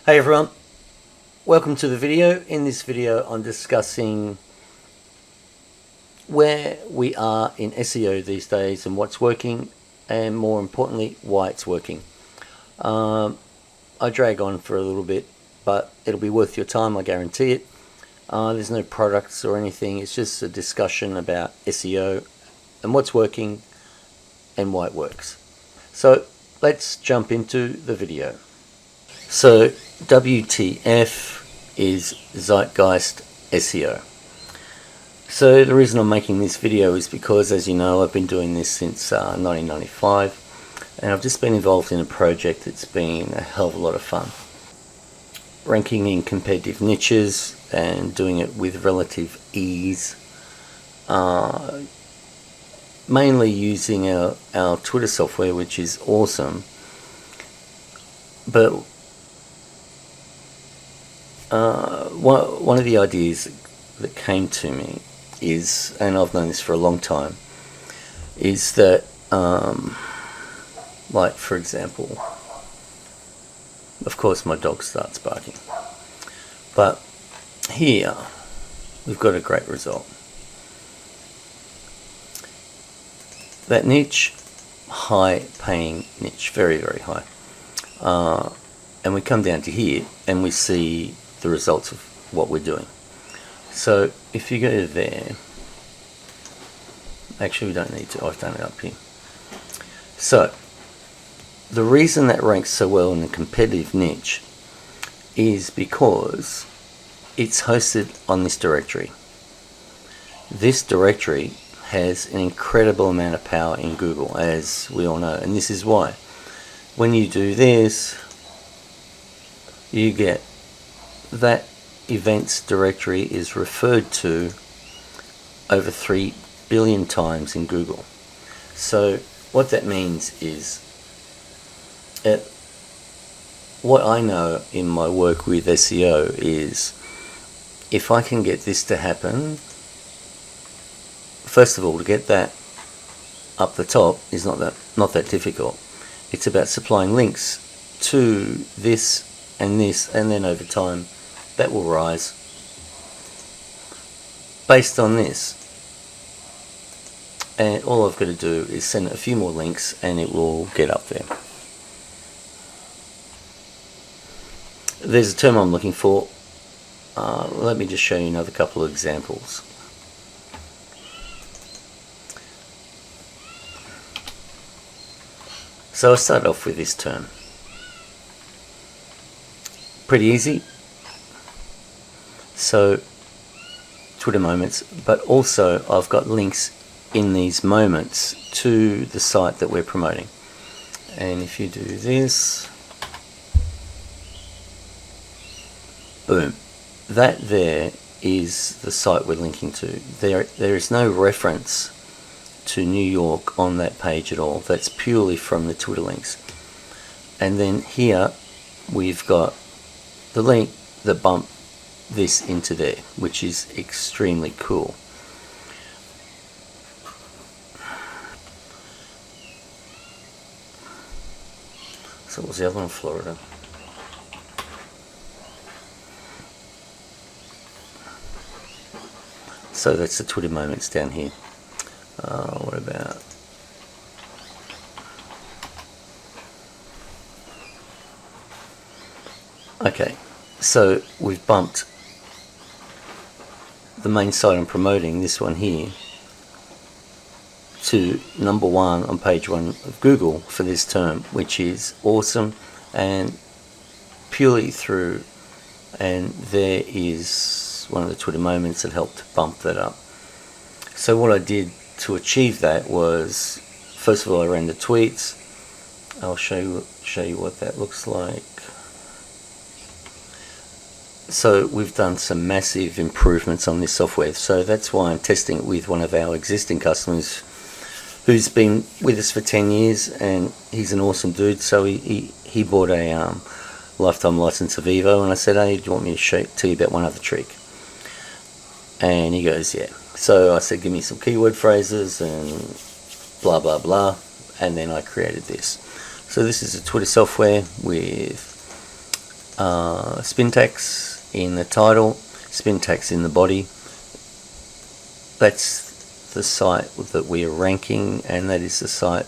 Hey everyone, welcome to the video. In this video I'm discussing where we are in SEO these days and what's working, and more importantly why it's working. I drag on for a little bit, but it'll be worth your time, I guarantee it. There's no products or anything, it's just a discussion about SEO and what's working and why it works. So let's jump into the video. So WTF is zeitgeist SEO. So the reason I'm making this video is because, as you know, I've been doing this since 1995, and I've just been involved in a project that's been a hell of a lot of fun. Ranking in competitive niches and doing it with relative ease. Mainly using our Twitter software, which is awesome. But one of the ideas that came to me is, and I've known this for a long time, is that, like for example, of course my dog starts barking, but here we've got a great result. That niche, high paying niche, very, very high. And we come down to here and we see the results of what we're doing. So if you go to there, actually we don't need to, I've done it up here. So the reason that ranks so well in a competitive niche is because it's hosted on this directory. This directory has an incredible amount of power in Google, as we all know, and this is why. When you do this, you get that events directory is referred to over 3 billion times in Google. So what that means is, what I know in my work with SEO is, if I can get this to happen, first of all, to get that up the top is not that difficult. It's about supplying links to this, and then over time that will rise based on this. And all I've got to do is send a few more links and it will get up there. There's a term I'm looking for. Let me just show you another couple of examples. So I'll start off with this term. Pretty easy. So Twitter moments, but also I've got links in these moments to the site that we're promoting. And if you do this, boom, that there is the site we're linking to. There is no reference to New York on that page at all. That's purely from the Twitter links. And then here we've got the link that bumped this into there, which is extremely cool. So what was the other one? Florida. So that's the Twitter moments down here. What about okay, so we've bumped the main site I'm promoting, this one here, to number 1 on page 1 of Google for this term, which is awesome, and purely through, and there is one of the Twitter moments that helped bump that up. So what I did to achieve that was, first of all, I ran the tweets. I'll show you what that looks like. So we've done some massive improvements on this software, so that's why I'm testing it with one of our existing customers who's been with us for 10 years, and he's an awesome dude. So he bought a lifetime license of Evo, and I said, hey, do you want me to tell you about one other trick? And he goes, yeah. So I said, give me some keyword phrases and blah blah blah, and then I created this. So this is a Twitter software with spin tax in the title, spin tax in the body. That's the site that we are ranking, and that is the site.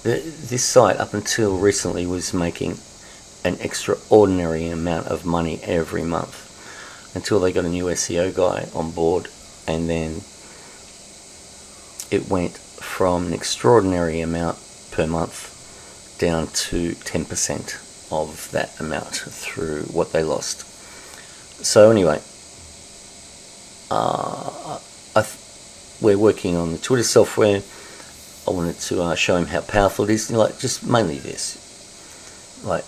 This site up until recently was making an extraordinary amount of money every month until they got a new SEO guy on board, and then it went from an extraordinary amount per month down to 10% of that amount through what they lost. So anyway, we're working on the Twitter software. I wanted to show him how powerful it is. Like, just mainly this. Like,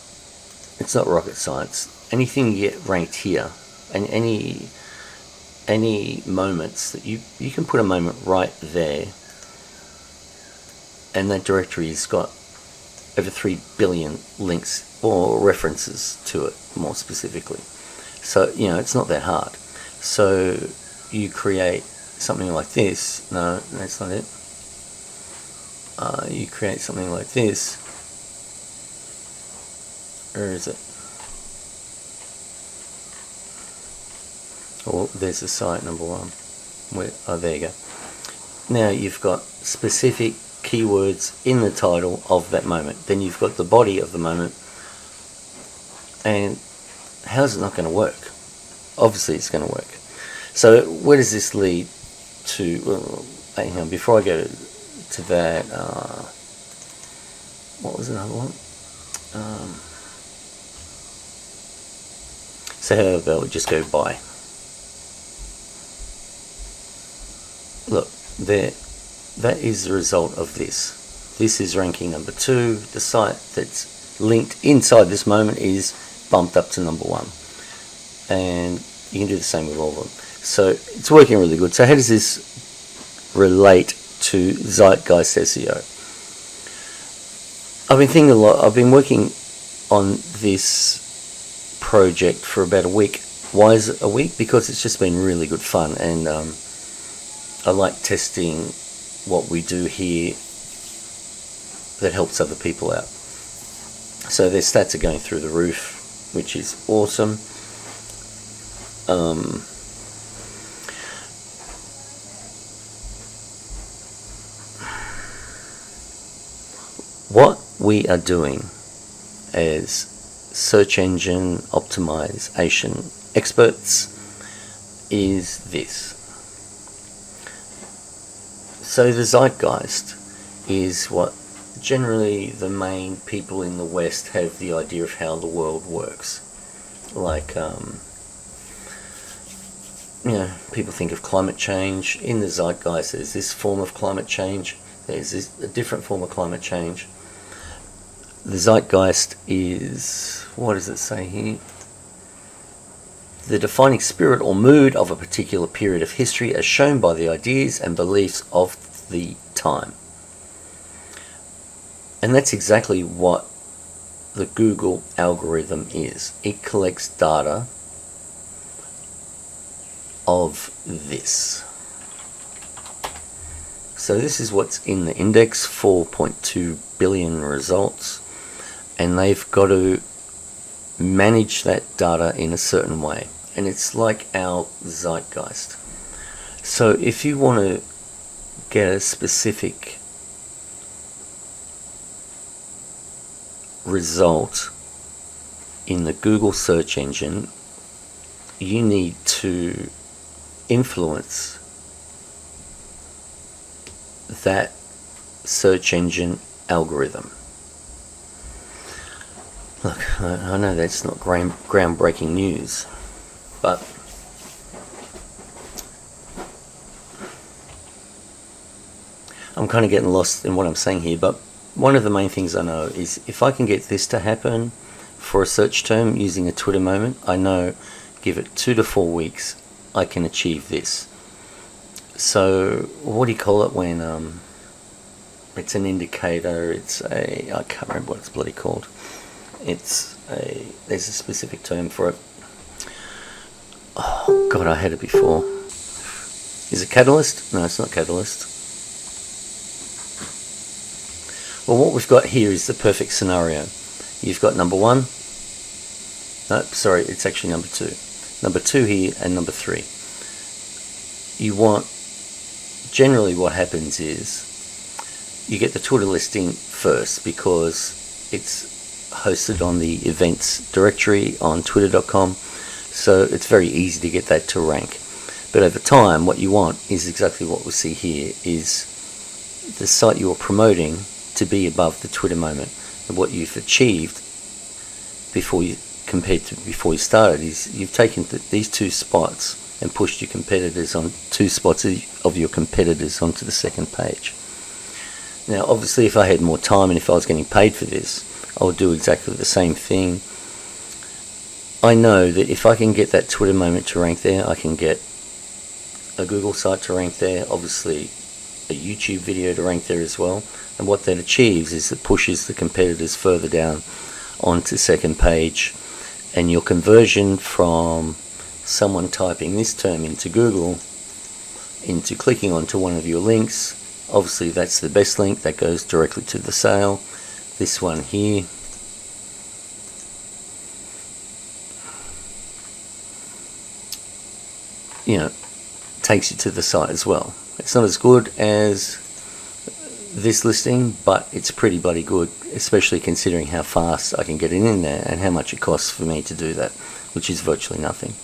it's not rocket science. Anything you get ranked here, and any moments that you can put a moment right there, and that directory's got over 3 billion links or references to it, more specifically. So, it's not that hard. So you create something like this. No, that's not it. You create something like this. Where is it? Oh, there's the site number one. There you go. Now you've got specific keywords in the title of that moment. Then you've got the body of the moment. And how's it not going to work? Obviously it's going to work. So where does this lead to? Well, hang on, before I go to that, what was another one? So how about we just go by? Look, there. That is the result of this. This is ranking number 2. The site that's linked inside this moment is bumped up to number 1. And you can do the same with all of them. So it's working really good. So how does this relate to zeitgeist SEO? I've been thinking a lot. I've been working on this project for about a week. Why is it a week? Because it's just been really good fun, and I like testing what we do here that helps other people out. So their stats are going through the roof, which is awesome. What we are doing as search engine optimization experts is this. So the zeitgeist is what generally the main people in the West have the idea of how the world works. Like, people think of climate change. In the zeitgeist, there's this form of climate change. There's a different form of climate change. The zeitgeist is, what does it say here? The defining spirit or mood of a particular period of history as shown by the ideas and beliefs of the time. And that's exactly what the Google algorithm is. It collects data of this. So this is what's in the index, 4.2 billion results, and they've got to manage that data in a certain way. And it's like our zeitgeist. So if you want to get a specific result in the Google search engine, you need to influence that search engine algorithm. Look, I know that's not groundbreaking news, but I'm kind of getting lost in what I'm saying here. But one of the main things I know is if I can get this to happen for a search term using a Twitter moment, I know give it 2 to 4 weeks, I can achieve this. So what do you call it when it's an indicator? I can't remember what it's bloody called. There's a specific term for it. Oh God, I had it before. Is it catalyst? No, it's not catalyst. Well, what we've got here is the perfect scenario. You've got number 1, No, sorry, it's actually number 2. Number 2 here and number 3. You want, generally what happens is, you get the Twitter listing first because it's hosted on the events directory on twitter.com, so it's very easy to get that to rank. But over time, what you want is exactly what we see here, is the site you're promoting to be above the Twitter moment. And what you've achieved compared to before you started is you've taken these 2 spots and pushed your competitors on 2 spots of your competitors onto the second page. Now, obviously, if I had more time and if I was getting paid for this, I would do exactly the same thing. I know that if I can get that Twitter moment to rank there, I can get a Google site to rank there, obviously a YouTube video to rank there as well. And what that achieves is it pushes the competitors further down onto second page, and your conversion from someone typing this term into Google into clicking onto one of your links, obviously that's the best link that goes directly to the sale. This one here, takes you to the site as well. It's not as good as this listing, but it's pretty bloody good, especially considering how fast I can get it in there and how much it costs for me to do that, which is virtually nothing.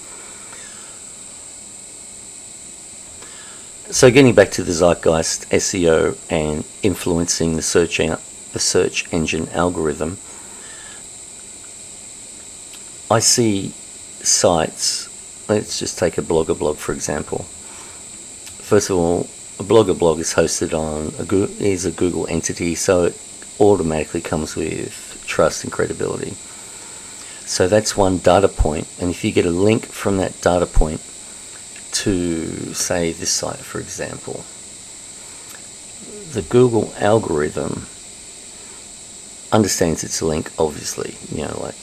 So getting back to the zeitgeist, SEO, and influencing the search engine algorithm, I see sites. Let's just take a blog for example. First of all, a blog is hosted on is a Google entity, so it automatically comes with trust and credibility. So that's one data point, and if you get a link from that data point to, say, this site, for example, the Google algorithm understands it's a link, obviously, like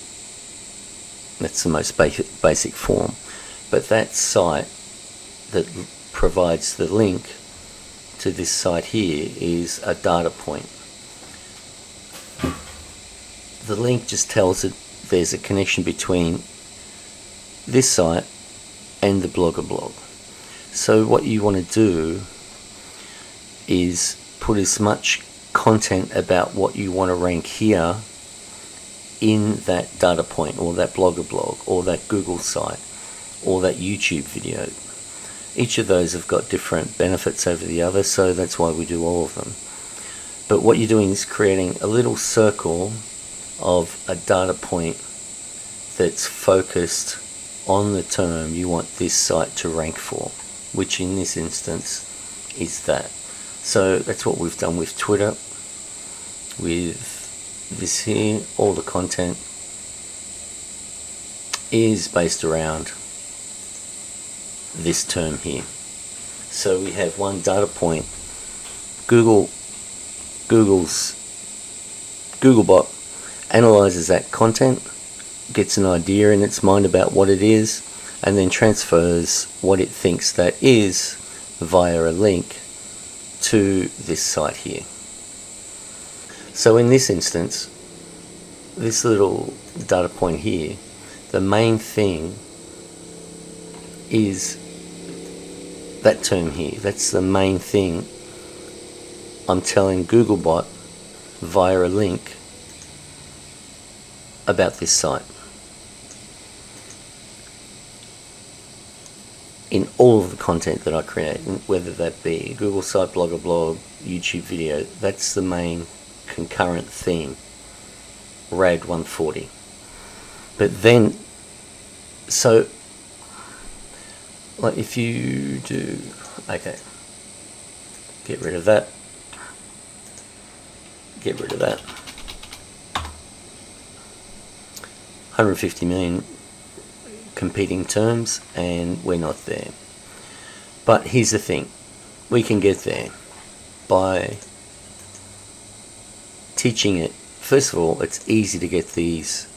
that's the most basic form. But that site that provides the link to this site here is a data point. The link just tells it there's a connection between this site and the blog. So what you want to do is put as much content about what you want to rank here in that data point, or that blog, or that Google site, or that YouTube video. Each of those have got different benefits over the other, so that's why we do all of them. But what you're doing is creating a little circle of a data point that's focused on the term you want this site to rank for, which in this instance is that. So that's what we've done with Twitter. With this here, all the content is based around this term here. So we have one data point. Google's Googlebot analyzes that content, gets an idea in its mind about what it is, and then transfers what it thinks that is via a link to this site here. So in this instance, this little data point here, the main thing is that term here. That's the main thing I'm telling Googlebot via a link about this site. In all of the content that I create, whether that be Google site, blog, YouTube video, that's the main concurrent theme, RAD 140. But then, so, like if you do, okay, get rid of that, get rid of that, 150 million competing terms, and we're not there. But here's the thing, we can get there by teaching it. First of all, it's easy to get these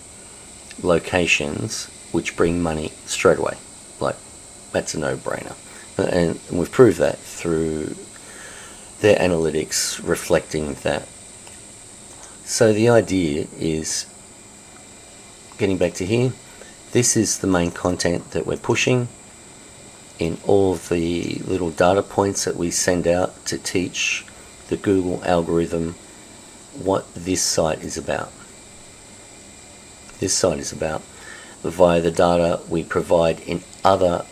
locations which bring money straight away. Like, that's a no-brainer. And we've proved that through their analytics reflecting that. So the idea is, getting back to here, This is the main content that we're pushing in all of the little data points that we send out to teach the Google algorithm what this site is about. This site is about via the data we provide in other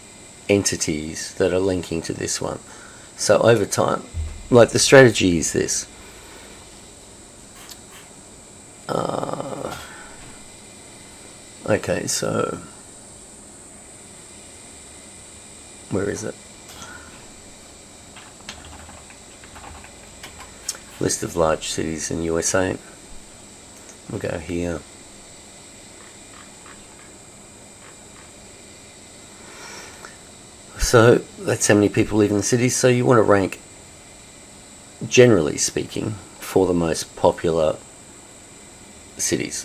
entities that are linking to this one. So over time, like the strategy is this. Okay, so where is it? List of large cities in USA. We'll go here. So that's how many people live in the cities. So you want to rank, generally speaking, for the most popular cities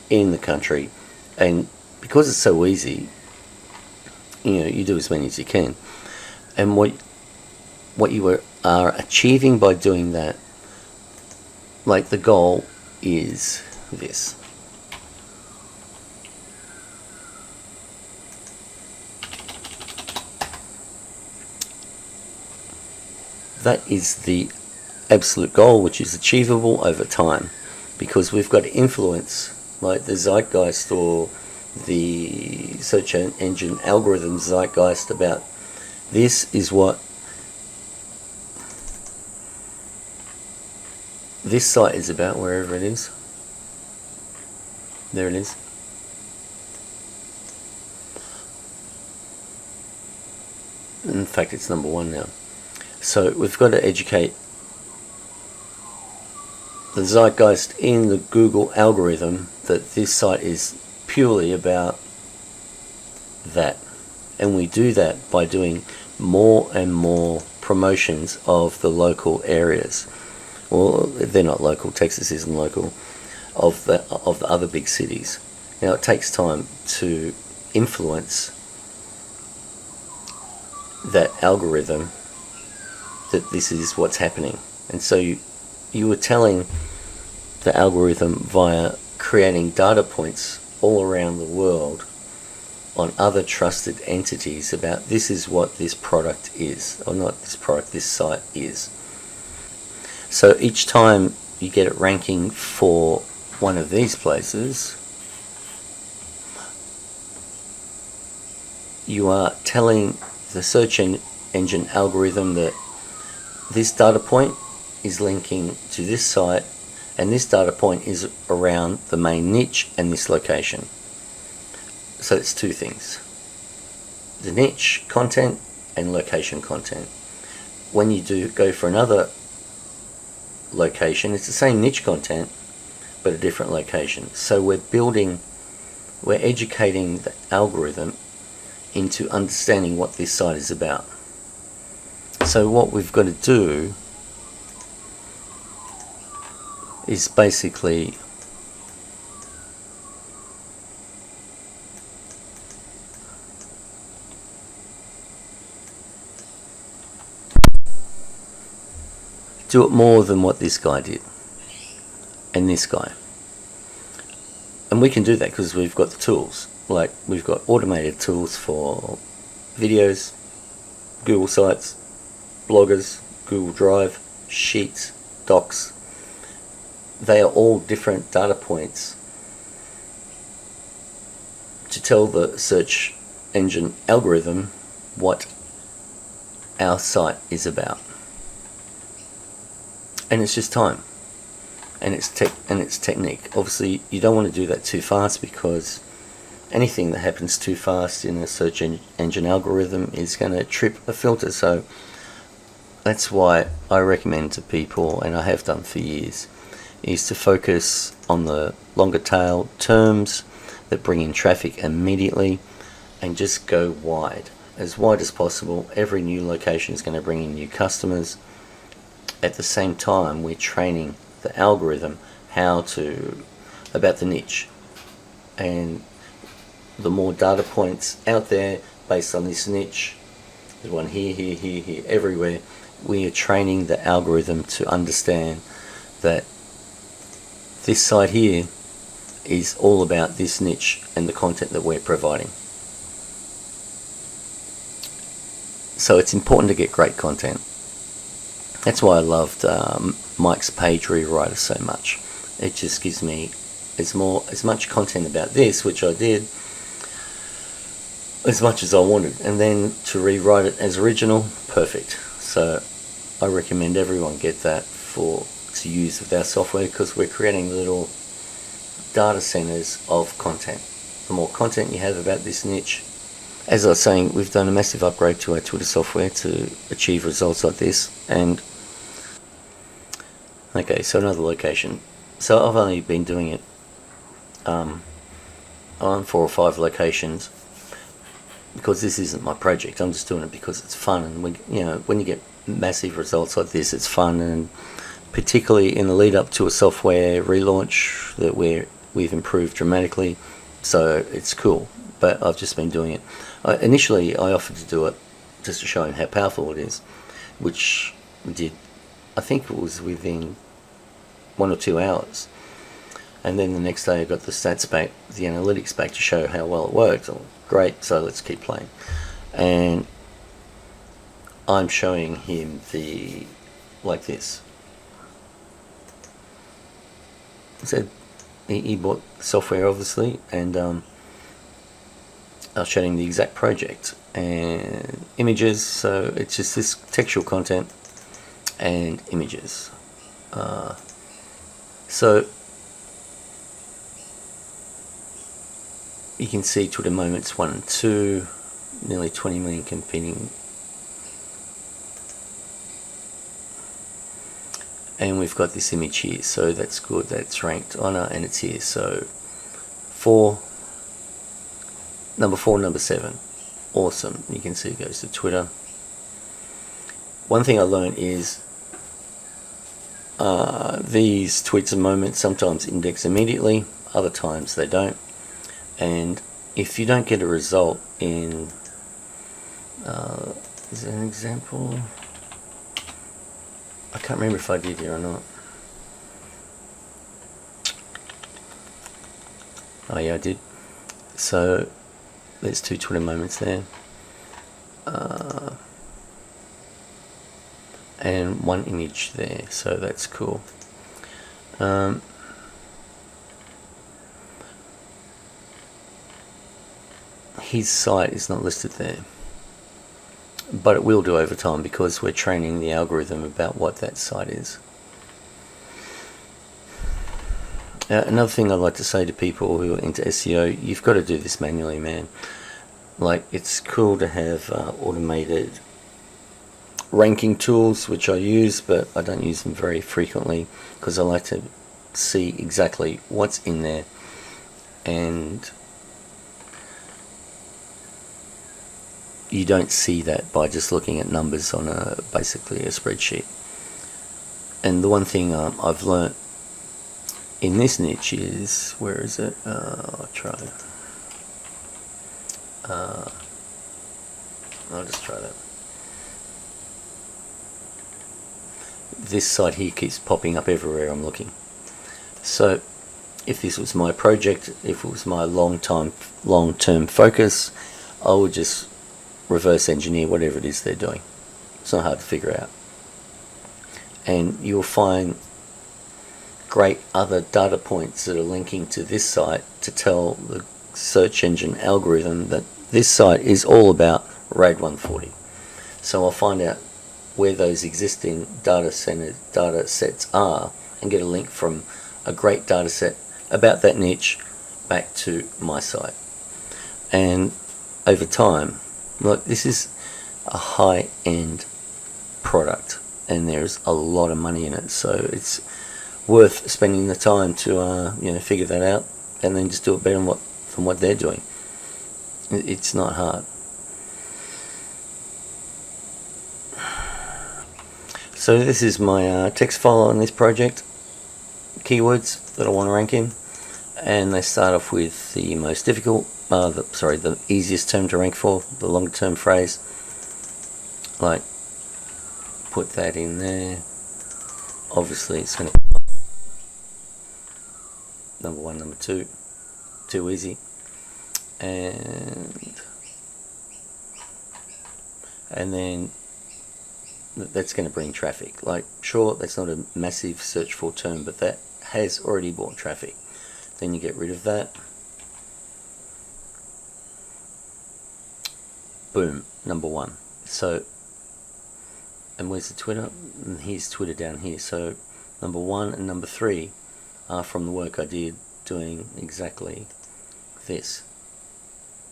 in the country. And because it's so easy, you do as many as you can. And what you are achieving by doing that, like the goal is this. That is the absolute goal, which is achievable over time, because we've got to influence, like the zeitgeist or the search engine algorithm zeitgeist about this is what this site is about, wherever it is. There it is. In fact, it's number 1 now. So we've got to educate the zeitgeist in the Google algorithm that this site is purely about that. And we do that by doing more and more promotions of the local areas. Well, they're not local, Texas isn't local, of the other big cities. Now it takes time to influence that algorithm that this is what's happening. And so you were telling the algorithm via creating data points all around the world on other trusted entities about this is what this product is, or not this product, this site is. So each time you get it ranking for one of these places, you are telling the search engine algorithm that this data point is linking to this site, and this data point is around the main niche and this location. So it's two things: the niche content and location content. When you do go for another location, it's the same niche content but a different location. So we're educating the algorithm into understanding what this site is about. So what we've got to do is basically do it more than what this guy did and this guy. And we can do that because we've got the tools. Like, we've got automated tools for videos, Google Sites, bloggers, Google Drive, Sheets, Docs. They are all different data points to tell the search engine algorithm what our site is about. And it's just time, and it's technique. Obviously, you don't want to do that too fast, because anything that happens too fast in a search engine algorithm is going to trip a filter. So that's why I recommend to people, and I have done for years, is to focus on the longer tail terms that bring in traffic immediately, and just go wide as possible. Every new location is going to bring in new customers. At the same time, we're training the algorithm about the niche, and the more data points out there based on this niche, there's one here, everywhere, we are training the algorithm to understand that this site here is all about this niche and the content that we're providing. So it's important to get great content. That's why I loved Mike's page rewriter so much. It just gives me as much content about this, which I did, as much as I wanted, and then to rewrite it as original, perfect. So I recommend everyone get that to use with our software, because we're creating little data centers of content. The more content you have about this niche, as I was saying, we've done a massive upgrade to our Twitter software to achieve results like this. And okay, so another location. So I've only been doing it on 4 or 5 locations, because this isn't my project. I'm just doing it because it's fun, and when you get massive results like this, it's fun, and particularly in the lead up to a software relaunch that we've improved dramatically, so it's cool. But I've just been doing it. Initially, I offered to do it just to show him how powerful it is, which we did. I think it was within 1 or 2 hours. And then the next day I got the stats back, the analytics back, to show how well it worked. Oh, great, so let's keep playing. And I'm showing him like this. So he bought software, obviously, and I was showing the exact project and images. So it's just this textual content and images. So you can see Twitter moments 1 and 2, nearly 20 million competing. And we've got this image here, so that's good, that's ranked honor, and it's here. So number 4, number 7, awesome. You can see it goes to Twitter. One thing I learned is these tweets and moments sometimes index immediately, other times they don't. And if you don't get a result in, is there an example? I can't remember if I did here or not. Oh yeah, I did. So there's 2 Twitter moments there. And 1 image there, so that's cool. His site is not listed there, but it will do over time, because we're training the algorithm about what that site is. Another thing I'd like to say to people who are into SEO, you've got to do this manually, man. Like, it's cool to have automated ranking tools, which I use, but I don't use them very frequently, because I like to see exactly what's in there. And you don't see that by just looking at numbers on basically a spreadsheet. And the one thing I've learnt in this niche is, where is it? I'll try. I'll just try that. This site here keeps popping up everywhere I'm looking. So if this was my project, if it was my long-term focus, I would just reverse engineer whatever it is they're doing. It's not hard to figure out. And you'll find great other data points that are linking to this site to tell the search engine algorithm that this site is all about RAID 140. So I'll find out where those existing data sets are and get a link from a great data set about that niche back to my site. And over time, look, this is a high-end product, and there's a lot of money in it, so it's worth spending the time to figure that out, and then just do it better than what they're doing. It's not hard. So this is my text file on this project, keywords that I want to rank in, and they start off with the most difficult, the easiest term to rank for, the longer term phrase. Like, put that in there. Obviously it's going to, number one, number two, too easy, and then that's going to bring traffic. Like, sure, that's not a massive search for term, but that has already brought traffic. Then you get rid of that. Boom, number one. So, and where's the Twitter? And here's Twitter down here. So, number one and number three are from the work I did doing exactly this.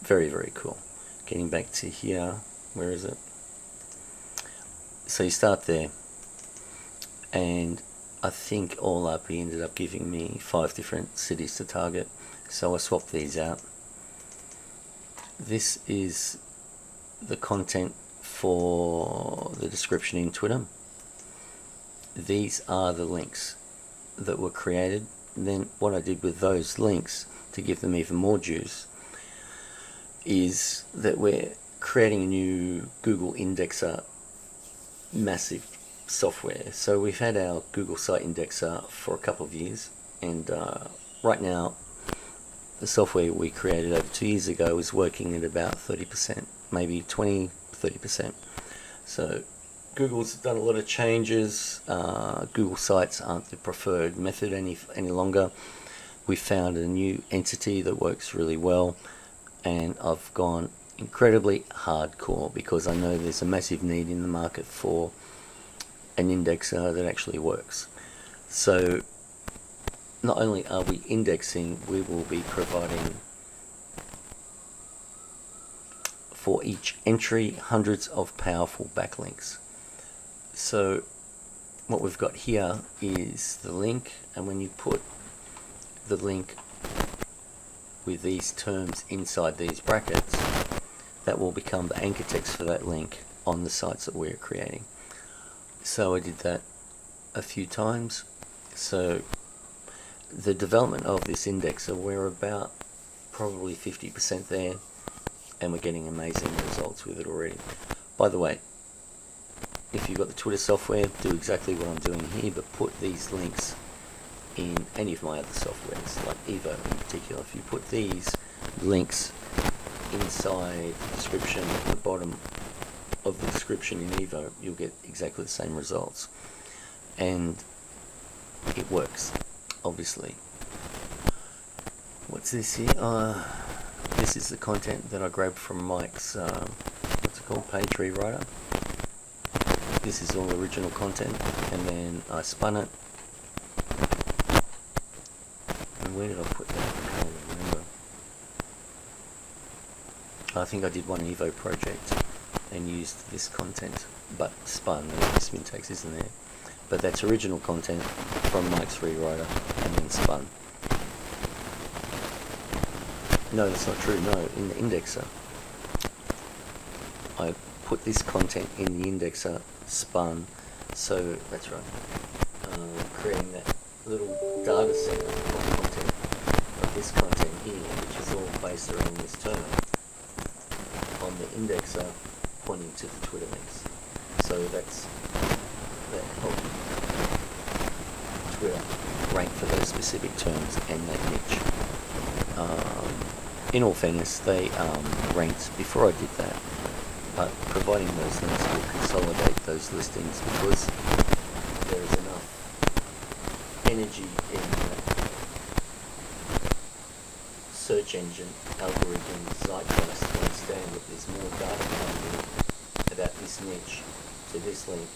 Very, very cool. Getting back to here, where is it? So you start there, and I think all up he ended up giving me 5 different cities to target, so I swapped these out. This is the content for the description in Twitter. These are the links that were created. And then what I did with those links to give them even more juice is that we're creating a new Google indexer, massive software. So we've had our Google site indexer for a couple of years, and right now the software we created over 2 years ago is working at about 30%, maybe 20-30%. So Google's done a lot of changes. Google Sites aren't the preferred method any longer. We found a new entity that works really well, and I've gone incredibly hardcore because I know there's a massive need in the market for an indexer that actually works. So not only are we indexing, we will be providing for each entry hundreds of powerful backlinks. So what we've got here is the link, and when you put the link with these terms inside these brackets, that will become the anchor text for that link on the sites that we're creating. So I did that a few times. So the development of this indexer, we're about probably 50% there, and we're getting amazing results with it already. By the way, if you've got the Twitter software, do exactly what I'm doing here, but put these links in any of my other softwares, like Evo in particular. If you put these links inside the description at the bottom of the description in Evo, you'll get exactly the same results. And it works, obviously. What's this here? This is the content that I grabbed from Mike's, what's it called, page rewriter. This is all original content, and then I spun it. And where did I put that? I can't remember. I think I did one Evo project and used this content, but spun. The syntax isn't there. But that's original content from Mike's rewriter and then spun. No, that's not true. No, in the indexer. I put this content in the indexer, spun. So that's right. Creating that little data set of content, of this content here, which is all based around this term, on the indexer pointing to the Twitter links. So that helped Twitter rank for those specific terms and that niche. In all fairness, they ranked before I did that, but providing those links will consolidate those listings because there is enough energy in the search engine algorithm zeitgeist to understand that there's more data coming in about this niche to this link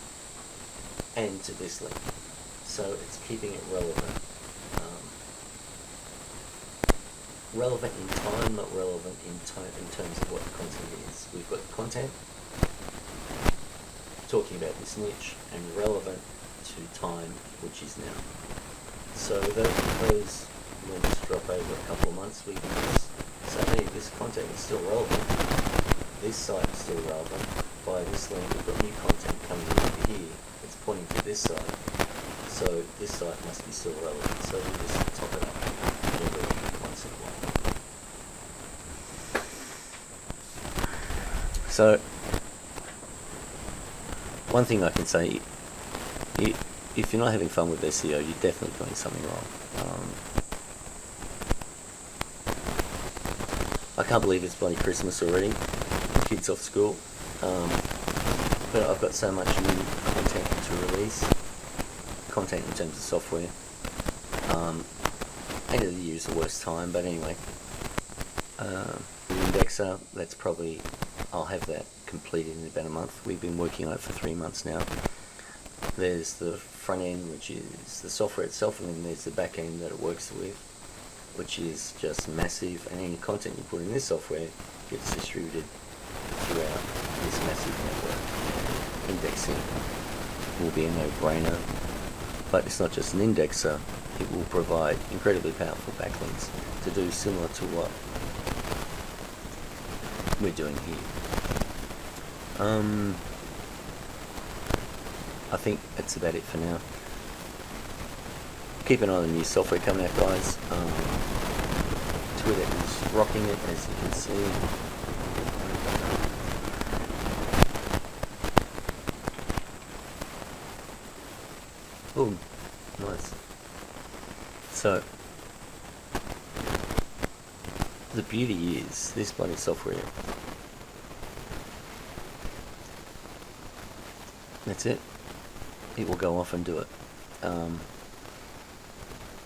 and to this link. So it's keeping it relevant. Relevant in time, not relevant in terms of what the content is. We've got the content talking about this niche and relevant to time, which is now. So those links drop over a couple of months. We can just say, hey, this content is still relevant. This site is still relevant. By this link, we've got new content coming in over here. It's pointing to this site. So this site must be still relevant. So we just top it up every once in a while. So, one thing I can say, if you're not having fun with SEO, you're definitely doing something wrong. I can't believe it's bloody Christmas already. Kids off school. But I've got so much new content to release. Content in terms of software. End of the year is the worst time, but anyway. The indexer, that's probably, I'll have that completed in about a month. We've been working on it for 3 months now. There's the front end, which is the software itself, and then there's the back end that it works with, which is just massive, and any content you put in this software gets distributed throughout this massive network. Indexing will be a no-brainer, but it's not just an indexer, it will provide incredibly powerful backlinks to do similar to what we're doing here. I think that's about it for now. Keep an eye on the new software coming out, guys. Twitter is rocking it, as you can see. Oh, nice. So, the beauty is this bloody software. That's it. It will go off and do it.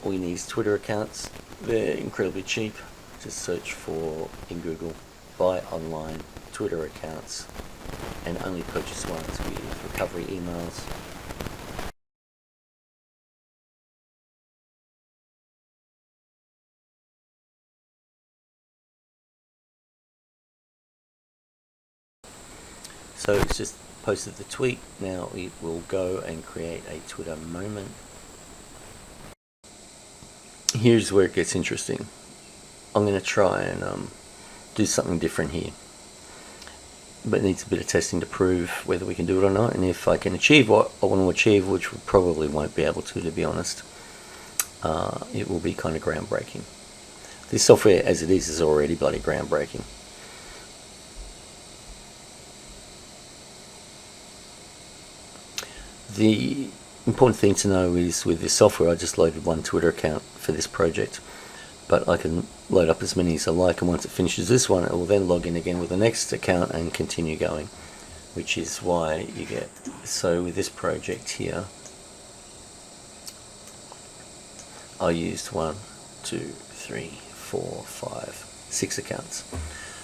All you need is Twitter accounts. They're incredibly cheap. Just search for in Google, buy online Twitter accounts, and only purchase ones with recovery emails. So it's just posted the tweet. Now it will go and create a Twitter moment. Here's where it gets interesting. I'm going to try and do something different here, but it needs a bit of testing to prove whether we can do it or not, and if I can achieve what I want to achieve, which we probably won't be able to be honest, it will be kind of groundbreaking. This software as it is already bloody groundbreaking. The important thing to know is with this software, I just loaded one Twitter account for this project, but I can load up as many as I like, and once it finishes this one, it will then log in again with the next account and continue going, which is why you get, so with this project here, I used 1, 2, 3, 4, 5, 6 accounts.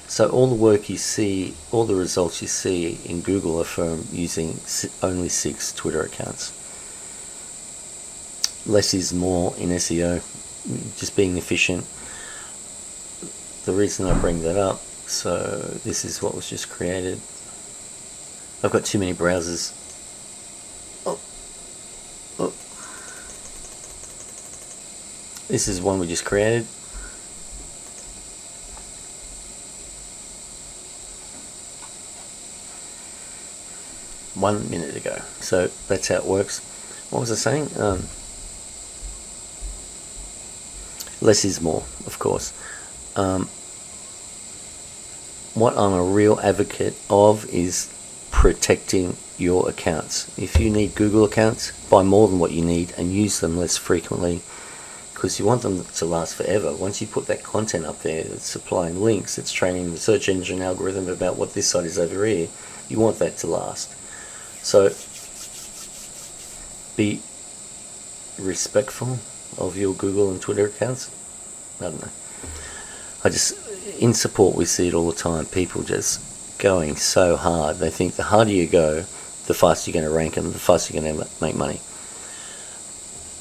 So all the work you see, all the results you see in Google are from using only 6 Twitter accounts. Less is more in SEO, just being efficient. The reason I bring that up, so this is what was just created. I've got too many browsers. Oh. This is one we just created. One minute ago. So that's how it works. What was I saying? Less is more, of course. What I'm a real advocate of is protecting your accounts. If you need Google accounts, buy more than what you need and use them less frequently, because you want them to last forever. Once you put that content up there that's supplying links, it's training the search engine algorithm about what this site is over here, you want that to last. So be respectful of your Google and Twitter accounts. I don't know. In support, we see it all the time. People just going so hard. They think the harder you go, the faster you're going to rank and the faster you're going to make money.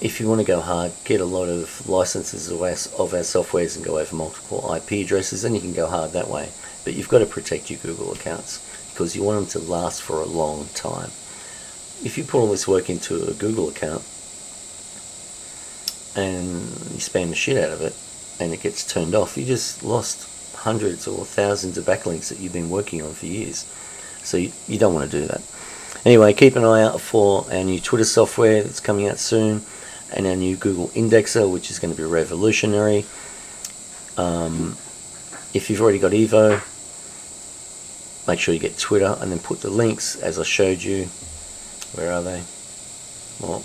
If you want to go hard, get a lot of licenses of our softwares and go over multiple IP addresses, then you can go hard that way. But you've got to protect your Google accounts, because you want them to last for a long time. If you put all this work into a Google account and you spam the shit out of it and it gets turned off, you just lost hundreds or thousands of backlinks that you've been working on for years. So you don't want to do that. Anyway, keep an eye out for our new Twitter software that's coming out soon, and our new Google indexer, which is going to be revolutionary. If you've already got Evo, make sure you get Twitter and then put the links as I showed you. Where are they? Well,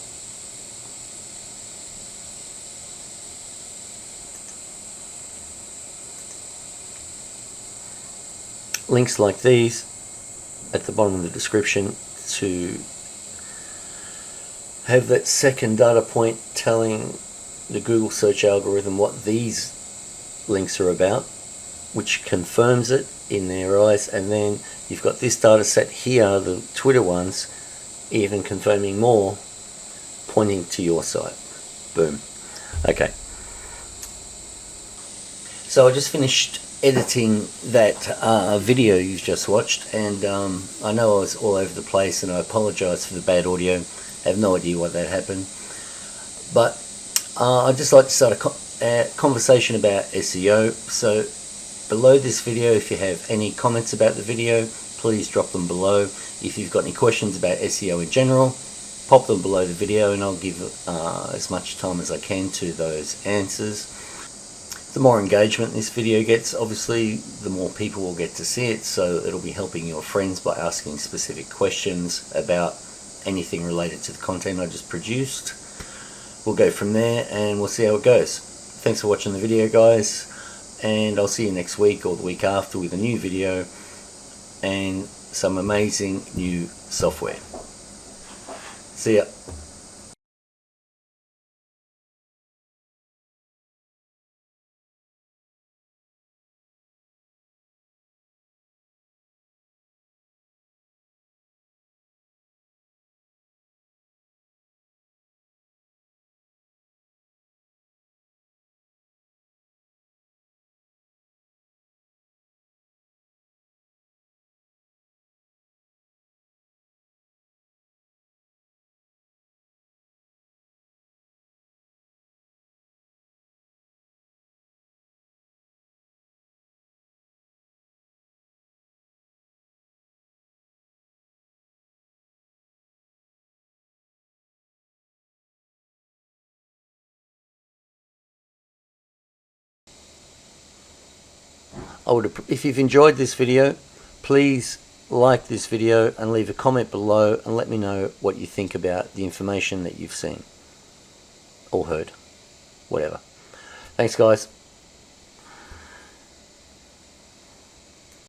links like these at the bottom of the description to have that second data point telling the Google search algorithm what these links are about, which confirms it in their eyes, and then you've got this data set here, the Twitter ones, even confirming more, pointing to your site. Boom. Okay. So I just finished editing that video you've just watched, and I know I was all over the place, and I apologize for the bad audio. I have no idea why that happened, but I'd just like to start a conversation about SEO. So below this video, if you have any comments about the video, please drop them below. If you've got any questions about SEO in general, pop them below the video, and I'll give as much time as I can to those answers. The more engagement this video gets, obviously, the more people will get to see it, so it'll be helping your friends by asking specific questions about anything related to the content I just produced. We'll go from there, and we'll see how it goes. Thanks for watching the video, guys, and I'll see you next week or the week after with a new video and some amazing new software. See ya. If you've enjoyed this video, please like this video and leave a comment below and let me know what you think about the information that you've seen or heard, whatever. Thanks, guys.